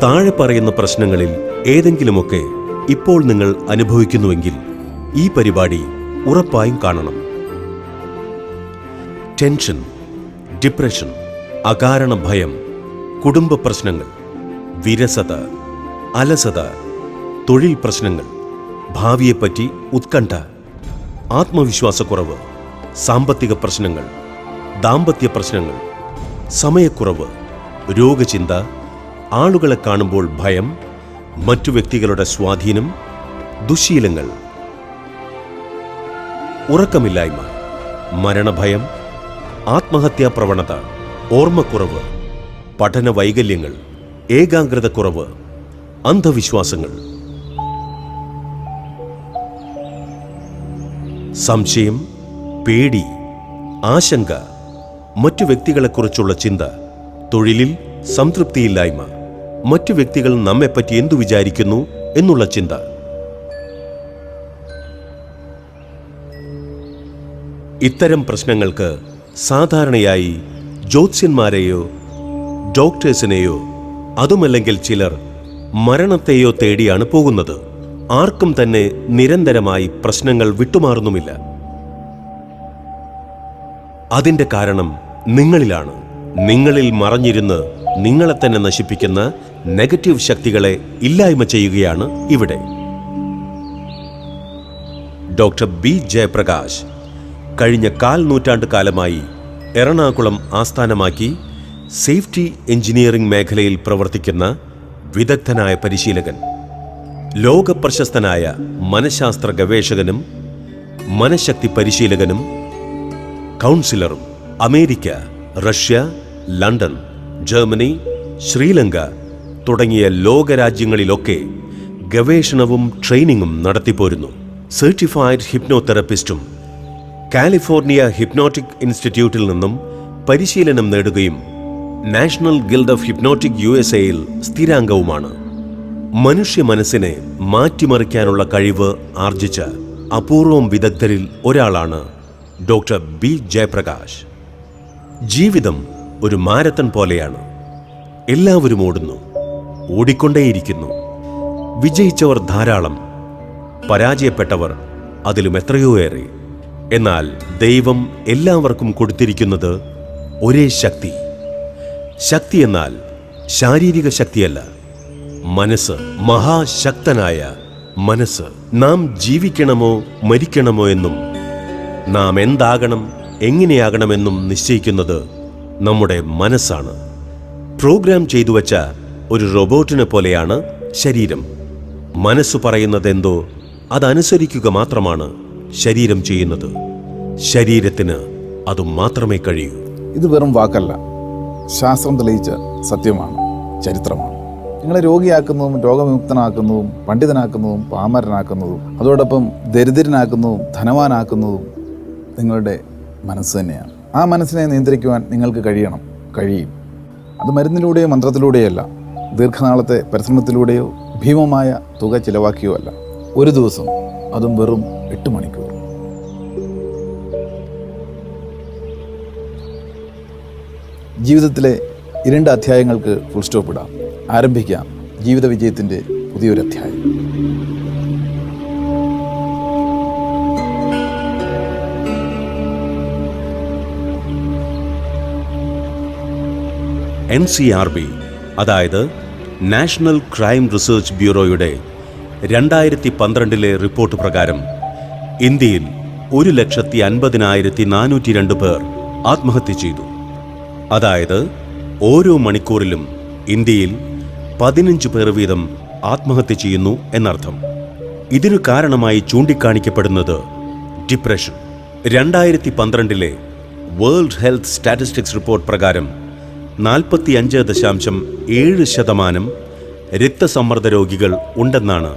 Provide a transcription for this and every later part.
താഴെ പറയുന്ന പ്രശ്നങ്ങളിൽ ഏതെങ്കിലുമൊക്കെ ഇപ്പോൾ നിങ്ങൾ അനുഭവിക്കുന്നുവെങ്കിൽ ഈ പരിപാടി ഉറപ്പായും കാണണം. ടെൻഷൻ, ഡിപ്രഷൻ, അകാരണ ഭയം, കുടുംബ പ്രശ്നങ്ങൾ, വിരസത, അലസത, തൊഴിൽ പ്രശ്നങ്ങൾ, ഭാവിയെപ്പറ്റി ഉത്കണ്ഠ, ആത്മവിശ്വാസക്കുറവ്, സാമ്പത്തിക പ്രശ്നങ്ങൾ, ദാമ്പത്യ പ്രശ്നങ്ങൾ, സമയക്കുറവ്, രോഗചിന്ത, ആളുകളെ കാണുമ്പോൾ ഭയം, മറ്റു വ്യക്തികളുടെ സ്വാധീനം, ദുശ്ശീലങ്ങൾ, ഉറക്കമില്ലായ്മ, മരണഭയം, ആത്മഹത്യാ പ്രവണത, ഓർമ്മക്കുറവ്, പഠന വൈകല്യങ്ങൾ, ഏകാഗ്രതക്കുറവ്, അന്ധവിശ്വാസങ്ങൾ, സംശയം, പേടി, ആശങ്ക, മറ്റു വ്യക്തികളെക്കുറിച്ചുള്ള ചിന്ത, തൊഴിലിൽ സംതൃപ്തിയില്ലായ്മ, മറ്റു വ്യക്തികൾ നമ്മെപ്പറ്റി എന്തു വിചാരിക്കുന്നു എന്നുള്ള ചിന്ത. ഇത്തരം പ്രശ്നങ്ങൾക്ക് സാധാരണയായി ജ്യോത്സ്യന്മാരെയോ ഡോക്ടേഴ്സിനെയോ അതുമല്ലെങ്കിൽ ചിലർ മരണത്തെയോ തേടിയാണ് പോകുന്നത്. ആർക്കും തന്നെ നിരന്തരമായി പ്രശ്നങ്ങൾ വിട്ടുമാറുന്നുമില്ല. അതിന്റെ കാരണം നിങ്ങളിലാണ്. നിങ്ങളിൽ മറഞ്ഞിരുന്ന് നിങ്ങളെ തന്നെ നശിപ്പിക്കുന്ന നെഗറ്റീവ് ശക്തികളെ ഇല്ലായ്മ ചെയ്യുകയാണ് ഇവിടെ. ഡോക്ടർ ബി ജയപ്രകാശ് കഴിഞ്ഞ 1/4 നൂറ്റാണ്ട് കാലമായി എറണാകുളം ആസ്ഥാനമാക്കി സേഫ്റ്റി എഞ്ചിനീയറിംഗ് മേഖലയിൽ പ്രവർത്തിക്കുന്ന വിദഗ്ധനായ പരിശീലകൻ, ലോകപ്രശസ്തനായ മനഃശാസ്ത്ര ഗവേഷകനും മനഃശക്തി പരിശീലകനും കൗൺസിലറും. America, Russia, London, Germany, Sri Lanka തുടങ്ങിയ ലോകരാജ്യങ്ങളിലൊക്കെ ഗവേഷണവും ട്രെയിനിങ്ങും നടത്തിപ്പോരുന്നു. സർട്ടിഫൈഡ് ഹിപ്നോതെറപ്പിസ്റ്റും കാലിഫോർണിയ ഹിപ്നോട്ടിക് ഇൻസ്റ്റിറ്റ്യൂട്ടിൽ നിന്നും പരിശീലനം നേടുകയും നാഷണൽ ഗിൽഡ് ഓഫ് ഹിപ്നോട്ടിക് USA-യിൽ സ്ഥിരാംഗവുമാണ്. മനുഷ്യ മനസ്സിനെ മാറ്റിമറിക്കാനുള്ള കഴിവ് ആർജിച്ച അപൂർവം വിദഗ്ധരിൽ ഒരാളാണ് ഡോക്ടർ ബി ജയപ്രകാശ്. ജീവിതം ഒരു മാരത്തൺ പോലെയാണ്. എല്ലാവരും ഓടുന്നു, ഓടിക്കൊണ്ടേയിരിക്കുന്നു. വിജയിച്ചവർ ധാരാളം, പരാജയപ്പെട്ടവർ അതിലും എത്രയോ ഏറെ. എന്നാൽ ദൈവം എല്ലാവർക്കും കൊടുത്തിരിക്കുന്നത് ഒരേ ശക്തി. ശക്തി എന്നാൽ ശാരീരിക ശക്തിയല്ല, മനസ്സ്, മഹാശക്തനായ മനസ്സ്. നാം ജീവിക്കണമോ മരിക്കണമോ എന്നും നാം എന്താകണം എങ്ങനെയാകണമെന്നും നിശ്ചയിക്കുന്നത് നമ്മുടെ മനസ്സാണ്. പ്രോഗ്രാം ചെയ്തു വച്ച ഒരു റോബോട്ടിനെ പോലെയാണ് ശരീരം. മനസ്സ് പറയുന്നതെന്തോ അതനുസരിക്കുക മാത്രമാണ് ശരീരം ചെയ്യുന്നത്. ശരീരത്തിന് അതും മാത്രമേ കഴിയൂ. ഇത് വെറും വാക്കല്ല, ശാസ്ത്രം തെളിയിച്ച സത്യമാണ്, ചരിത്രമാണ്. നിങ്ങളെ രോഗിയാക്കുന്നതും രോഗവിമുക്തനാക്കുന്നതും പണ്ഡിതനാക്കുന്നതും പാമരനാക്കുന്നതും അതോടൊപ്പം ദരിദ്രനാക്കുന്നതും ധനവാനാക്കുന്നതും നിങ്ങളുടെ മനസ്സ് തന്നെയാണ്. ആ മനസ്സിനെ നിയന്ത്രിക്കുവാൻ നിങ്ങൾക്ക് കഴിയും. അത് മരുന്നിലൂടെയോ മന്ത്രത്തിലൂടെയോ അല്ല, ദീർഘനാളത്തെ പരിശ്രമത്തിലൂടെയോ ഭീമമായ തുക ചിലവാക്കിയോ അല്ല. ഒരു ദിവസം, അതും വെറും 8 മണിക്കൂർ. ജീവിതത്തിലെ 2 അധ്യായങ്ങൾക്ക് ഫുൾ സ്റ്റോപ്പ് ഇടാം. ആരംഭിക്കാം ജീവിത വിജയത്തിൻ്റെ പുതിയൊരു അധ്യായം. NCRB, അതായത് നാഷണൽ ക്രൈം റിസർച്ച് ബ്യൂറോയുടെ 2012 റിപ്പോർട്ട് പ്രകാരം ഇന്ത്യയിൽ 1,50,402 പേർ ആത്മഹത്യ ചെയ്തു. അതായത് ഓരോ മണിക്കൂറിലും ഇന്ത്യയിൽ 15 പേർ വീതം ആത്മഹത്യ ചെയ്യുന്നു എന്നർത്ഥം. ഇതിനു കാരണമായി ചൂണ്ടിക്കാണിക്കപ്പെടുന്നത് depression. 2012 world health statistics report പ്രകാരം 45.7% രക്തസമ്മർദ്ദ രോഗികൾ ഉണ്ടെന്നാണ്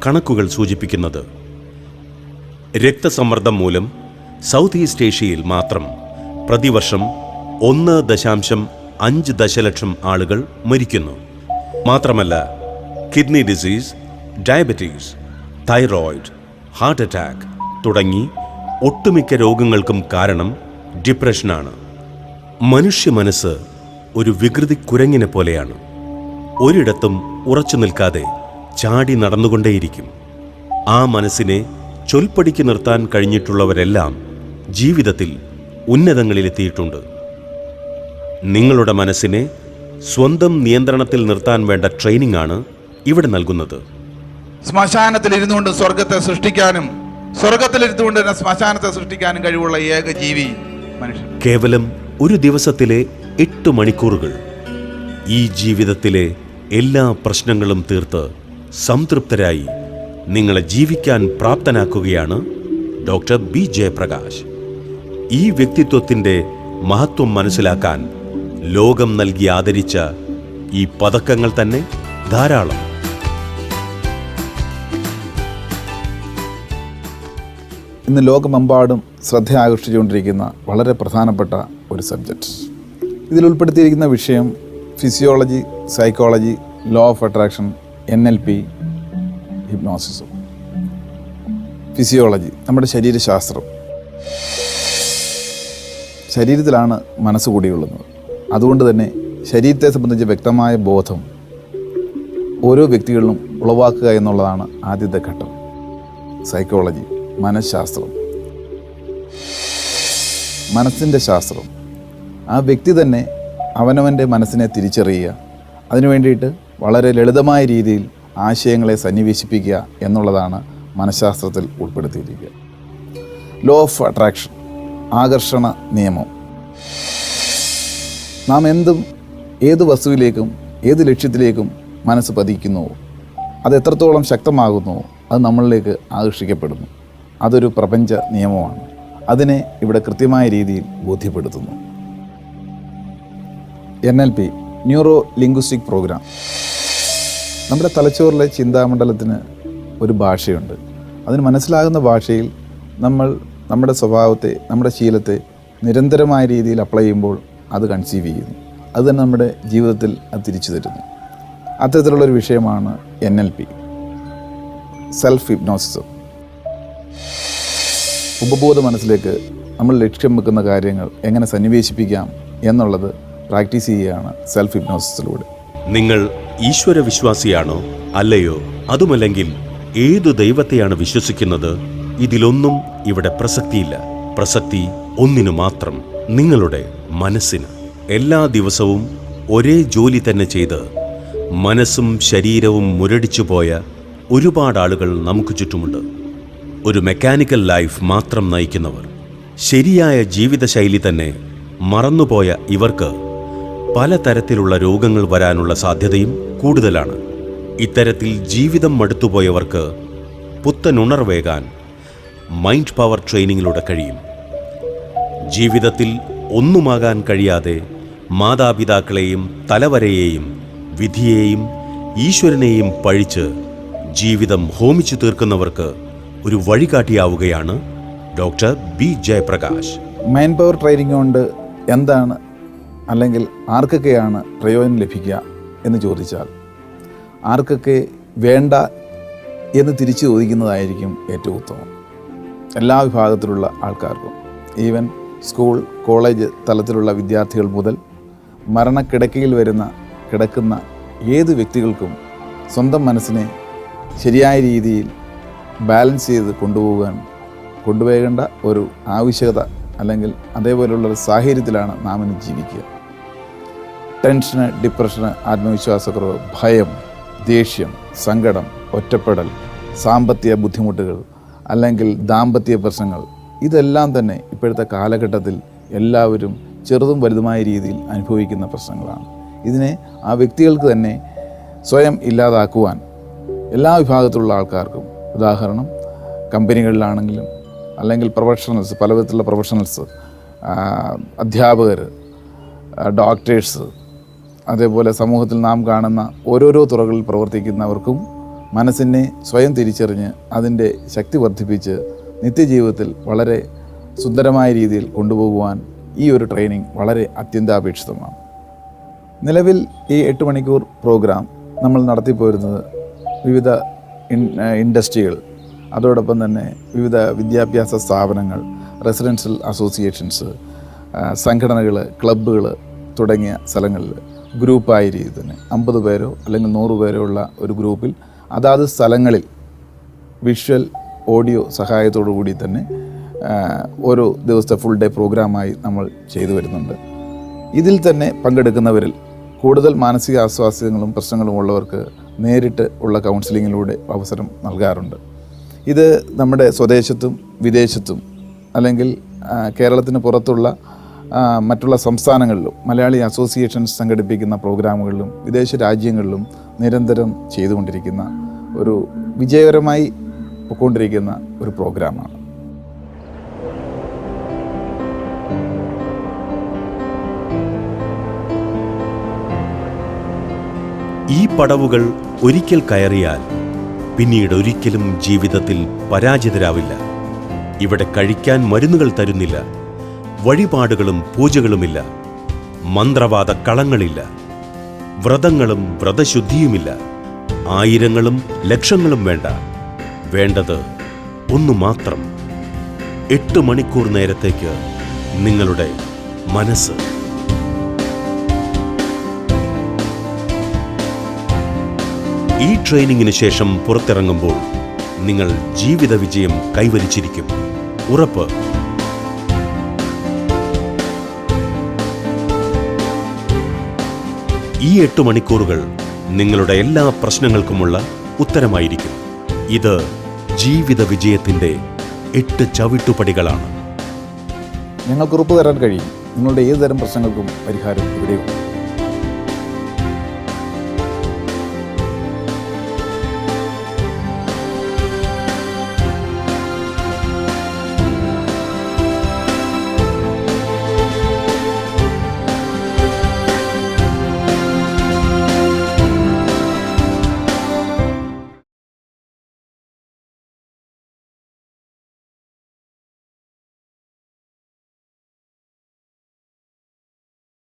കണക്കുകൾ സൂചിപ്പിക്കുന്നത്. രക്തസമ്മർദ്ദം മൂലം സൗത്ത് ഈസ്റ്റ് ഏഷ്യയിൽ മാത്രം പ്രതിവർഷം 1.5 ദശലക്ഷം ആളുകൾ മരിക്കുന്നു. മാത്രമല്ല, kidney disease, diabetes, thyroid, heart attack തുടങ്ങി ഒട്ടുമിക്ക രോഗങ്ങൾക്കും കാരണം ഡിപ്രഷനാണ്. മനുഷ്യ മനസ്സ് ഒരു വികൃതി കുരങ്ങിനെ പോലെയാണ്. ഒരിടത്തും ഉറച്ചു നിൽക്കാതെ ചാടി നടന്നുകൊണ്ടേയിരിക്കും. ആ മനസ്സിനെ ചൊൽപ്പടിക്ക് നിർത്താൻ കഴിഞ്ഞിട്ടുള്ളവരെല്ലാം ജീവിതത്തിൽ ഉന്നതങ്ങളിലെത്തിയിട്ടുണ്ട്. നിങ്ങളുടെ മനസ്സിനെ സ്വന്തം നിയന്ത്രണത്തിൽ നിർത്താൻ വേണ്ട ട്രെയിനിങ് ആണ് ഇവിടെ നൽകുന്നത്. ശ്മശാനത്തിൽ ഇരുന്നുകൊണ്ട് സ്വർഗത്തെ സൃഷ്ടിക്കാനും സ്വർഗത്തിലിരുന്നുകൊണ്ട് തന്നെ ശ്മശാനത്തെ സൃഷ്ടിക്കാനും കഴിവുള്ള ഏക ജീവി മനുഷ്യൻ. കേവലം ഒരു ദിവസത്തിലെ 8 മണിക്കൂറുകൾ ഈ ജീവിതത്തിലെ എല്ലാ പ്രശ്നങ്ങളും തീർത്ത് സംതൃപ്തരായി നിങ്ങളെ ജീവിക്കാൻ പ്രാപ്തനാക്കുകയാണ് ഡോക്ടർ ബി ജയപ്രകാശ്. ഈ വ്യക്തിത്വത്തിൻ്റെ മഹത്വം മനസ്സിലാക്കാൻ ലോകം നൽകി ആദരിച്ച ഈ പതക്കങ്ങൾ തന്നെ ധാരാളം. ഇന്ന് ലോകമെമ്പാടും ശ്രദ്ധ ആകർഷിച്ചുകൊണ്ടിരിക്കുന്ന വളരെ പ്രധാനപ്പെട്ട ഒരു സബ്ജക്റ്റ്. ഇതിൽ ഉൾപ്പെടുത്തിയിരിക്കുന്ന വിഷയം physiology, psychology, law of attraction, NLP, ഹിപ്നോസിസും. ഫിസിയോളജി, നമ്മുടെ ശരീരശാസ്ത്രം. ശരീരത്തിലാണ് മനസ്സ് കൂടിയുള്ളത്. അതുകൊണ്ട് തന്നെ ശരീരത്തെ സംബന്ധിച്ച് വ്യക്തമായ ബോധം ഓരോ വ്യക്തികളിലും ഉളവാക്കുക എന്നുള്ളതാണ് ആദ്യത്തെ ഘട്ടം. സൈക്കോളജി, മനഃശാസ്ത്രം, മനസ്സിൻ്റെ ശാസ്ത്രം. ആ വ്യക്തി തന്നെ അവനവൻ്റെ മനസ്സിനെ തിരിച്ചറിയുക, അതിനു വേണ്ടിയിട്ട് വളരെ ലളിതമായ രീതിയിൽ ആശയങ്ങളെ സന്നിവേശിപ്പിക്കുക എന്നുള്ളതാണ് മനഃശാസ്ത്രത്തിൽ ഉൾപ്പെടുത്തിയിരിക്കുക. ലോ ഓഫ് അട്രാക്ഷൻ, ആകർഷണ നിയമം. നാം ഏത് വസ്തുവിലേക്കും ഏത് ലക്ഷ്യത്തിലേക്കും മനസ്സ് പതിക്കുന്നുവോ, അത് എത്രത്തോളം ശക്തമാകുന്നുവോ അത് നമ്മളിലേക്ക് ആകർഷിക്കപ്പെടുന്നു. അതൊരു പ്രപഞ്ച നിയമമാണ്. അതിനെ ഇവിടെ കൃത്യമായ രീതിയിൽ ബോധ്യപ്പെടുത്തുന്നു. NLP, neuro linguistic programme. നമ്മുടെ തലച്ചോറിലെ ചിന്താമണ്ഡലത്തിന് ഒരു ഭാഷയുണ്ട്. അതിന് മനസ്സിലാകുന്ന ഭാഷയിൽ നമ്മൾ നമ്മുടെ സ്വഭാവത്തെ, നമ്മുടെ ശീലത്തെ നിരന്തരമായ രീതിയിൽ അപ്ലൈ ചെയ്യുമ്പോൾ അത് കൺസീവ് ചെയ്യുന്നു. അത് തന്നെ നമ്മുടെ ജീവിതത്തിൽ അത് തിരിച്ചു തരുന്നു. അത്തരത്തിലുള്ളൊരു വിഷയമാണ് NLP, സെൽഫ് ഹിപ്നോസിസം. ഉപബോധ മനസ്സിലേക്ക് നമ്മൾ ലക്ഷ്യം വെക്കുന്ന കാര്യങ്ങൾ എങ്ങനെ സന്നിവേശിപ്പിക്കാം എന്നുള്ളത് പ്രാക്ടീസ് ചെയ്യുകയാണ് സെൽഫ് ഹിപ്നോസിസിലൂടെ. നിങ്ങൾ ഈശ്വരവിശ്വാസിയാണോ അല്ലയോ, അതുമല്ലെങ്കിൽ ഏതു ദൈവത്തെയാണ് വിശ്വസിക്കുന്നത്, ഇതിലൊന്നും ഇവിടെ പ്രസക്തിയില്ല. പ്രസക്തി ഒന്നിനു മാത്രം, നിങ്ങളുടെ മനസ്സിന്. എല്ലാ ദിവസവും ഒരേ ജോലി തന്നെ ചെയ്ത് മനസ്സും ശരീരവും മുരടിച്ചു പോയ ഒരുപാട് ആളുകൾ നമുക്ക് ചുറ്റുമുണ്ട്. ഒരു മെക്കാനിക്കൽ ലൈഫ് മാത്രം നയിക്കുന്നവർ. ശരിയായ ജീവിതശൈലി തന്നെ മറന്നുപോയ ഇവർക്ക് പലതരത്തിലുള്ള രോഗങ്ങൾ വരാനുള്ള സാധ്യതയും കൂടുതലാണ്. ഇത്തരത്തിൽ ജീവിതം മടുത്തുപോയവർക്ക് പുത്തനുണർവേകാൻ മൈൻഡ് പവർ ട്രെയിനിങ്ങിലൂടെ കഴിയും. ജീവിതത്തിൽ ഒന്നുമാകാൻ കഴിയാതെ മാതാപിതാക്കളെയും തലവരെയെയും വിധിയെയും ഈശ്വരനെയും പഴിച്ച് ജീവിതം ഹോമിച്ചു തീർക്കുന്നവർക്ക് ഒരു വഴികാട്ടിയാവുകയാണ് doctor B Jayaprakash. Mind power training കൊണ്ട് എന്താണ്, അല്ലെങ്കിൽ ആർക്കൊക്കെയാണ് പ്രയോജനം ലഭിക്കുക എന്ന് ചോദിച്ചാൽ, ആർക്കൊക്കെ വേണ്ട എന്ന് തിരിച്ചു ചോദിക്കുന്നതായിരിക്കും ഏറ്റവും ഉത്തമം. എല്ലാ വിഭാഗത്തിലുള്ള ആൾക്കാർക്കും, ഈവൻ സ്കൂൾ, കോളേജ് തലത്തിലുള്ള വിദ്യാർത്ഥികൾ മുതൽ മരണക്കിടക്കയിൽ കിടക്കുന്ന ഏത് വ്യക്തികൾക്കും സ്വന്തം മനസ്സിനെ ശരിയായ രീതിയിൽ ബാലൻസ് ചെയ്ത് കൊണ്ടുപോകേണ്ട ഒരു ആവശ്യകത, അല്ലെങ്കിൽ അതേപോലെയുള്ള സാഹചര്യത്തിലാണ് നാം ഇന്ന് ജീവിക്കുക. ടെൻഷന്, ഡിപ്രഷന്, ആത്മവിശ്വാസക്കുറവ്, ഭയം, ദേഷ്യം, സങ്കടം, ഒറ്റപ്പെടൽ, സാമ്പത്തിക ബുദ്ധിമുട്ടുകൾ, അല്ലെങ്കിൽ ദാമ്പത്യ പ്രശ്നങ്ങൾ, ഇതെല്ലാം തന്നെ ഇപ്പോഴത്തെ കാലഘട്ടത്തിൽ എല്ലാവരും ചെറുതും വലുതുമായ രീതിയിൽ അനുഭവിക്കുന്ന പ്രശ്നങ്ങളാണ്. ഇതിനെ ആ വ്യക്തികൾക്ക് തന്നെ സ്വയം ഇല്ലാതാക്കുവാൻ എല്ലാ വിഭാഗത്തിലുള്ള ആൾക്കാർക്കും, ഉദാഹരണം കമ്പനികളിലാണെങ്കിലും, അല്ലെങ്കിൽ പ്രൊഫഷണൽസ്, പലവിധത്തിലുള്ള പ്രൊഫഷണൽസ്, അധ്യാപകർ, ഡോക്ടേഴ്സ്, അതേപോലെ സമൂഹത്തിൽ നാം കാണുന്ന ഓരോരോ തുറകളിൽ പ്രവർത്തിക്കുന്നവർക്കും മനസ്സിനെ സ്വയം തിരിച്ചറിഞ്ഞ് അതിൻ്റെ ശക്തി വർദ്ധിപ്പിച്ച് നിത്യജീവിതത്തിൽ വളരെ സുന്ദരമായ രീതിയിൽ കൊണ്ടുപോകുവാൻ ഈ ഒരു ട്രെയിനിങ് വളരെ അത്യന്താപേക്ഷിതമാണ്. നിലവിൽ ഈ 8 മണിക്കൂർ പ്രോഗ്രാം നമ്മൾ നടത്തിപ്പോരുന്നത് വിവിധ ഇൻഡസ്ട്രികൾ, അതോടൊപ്പം തന്നെ വിവിധ വിദ്യാഭ്യാസ സ്ഥാപനങ്ങൾ, റെസിഡൻഷ്യൽ അസോസിയേഷൻസ്, സംഘടനകൾ, ക്ലബ്ബുകൾ തുടങ്ങിയ സ്ഥലങ്ങളിൽ ഗ്രൂപ്പായ രീതി തന്നെ 50 പേരോ അല്ലെങ്കിൽ 100 പേരോ ഉള്ള ഒരു ഗ്രൂപ്പിൽ അതാത് സ്ഥലങ്ങളിൽ വിഷ്വൽ ഓഡിയോ സഹായത്തോടു കൂടി തന്നെ ഓരോ ദിവസത്തെ ഫുൾ ഡേ പ്രോഗ്രാമായി നമ്മൾ ചെയ്തു വരുന്നുണ്ട്. ഇതിൽ തന്നെ പങ്കെടുക്കുന്നവരിൽ കൂടുതൽ മാനസിക ആസ്വാസ്യങ്ങളും പ്രശ്നങ്ങളും ഉള്ളവർക്ക് നേരിട്ട് ഉള്ള കൗൺസിലിങ്ങിലൂടെ അവസരം നൽകാറുണ്ട്. ഇത് നമ്മുടെ സ്വദേശത്തും വിദേശത്തും അല്ലെങ്കിൽ കേരളത്തിന് പുറത്തുള്ള മറ്റുള്ള സംസ്ഥാനങ്ങളിലും മലയാളി അസോസിയേഷൻസ് സംഘടിപ്പിക്കുന്ന പ്രോഗ്രാമുകളിലും വിദേശ രാജ്യങ്ങളിലും നിരന്തരം ചെയ്തുകൊണ്ടിരിക്കുന്ന ഒരു വിജയകരമായി പോയിക്കൊണ്ടിരിക്കുന്ന ഒരു പ്രോഗ്രാമാണ്. ഈ പടവുകൾ ഒരിക്കൽ കയറിയാൽ പിന്നീട് ഒരിക്കലും ജീവിതത്തിൽ പരാജിതരാവില്ല. ഇവിടെ കഴിക്കാൻ മരുന്നുകൾ തരുന്നില്ല, വഴിപാടുകളും പൂജകളുമില്ല, മന്ത്രവാദ കളങ്ങളില്ല, വ്രതങ്ങളും വ്രതശുദ്ധിയുമില്ല, ആയിരങ്ങളും ലക്ഷങ്ങളും വേണ്ട. വേണ്ടത് ഒന്നു മാത്രം: 8 മണിക്കൂർ നേരത്തേക്ക് നിങ്ങളുടെ മനസ്സ്. ഈ ട്രെയിനിങ്ങിന് ശേഷം പുറത്തിറങ്ങുമ്പോൾ നിങ്ങൾ ജീവിത വിജയം കൈവരിച്ചിരിക്കും, ഉറപ്പ്. ഈ 8 മണിക്കൂറുകൾ നിങ്ങളുടെ എല്ലാ പ്രശ്നങ്ങൾക്കുമുള്ള ഉത്തരമായിരിക്കും. ഇത് ജീവിത വിജയത്തിൻ്റെ 8 ചവിട്ടുപടികളാണ്. ഞങ്ങൾക്ക് ഉറപ്പ് തരാൻ കഴിയും, നിങ്ങളുടെ ഏതുതരം പ്രശ്നങ്ങൾക്കും പരിഹാരം ഇവിടെയുണ്ട്.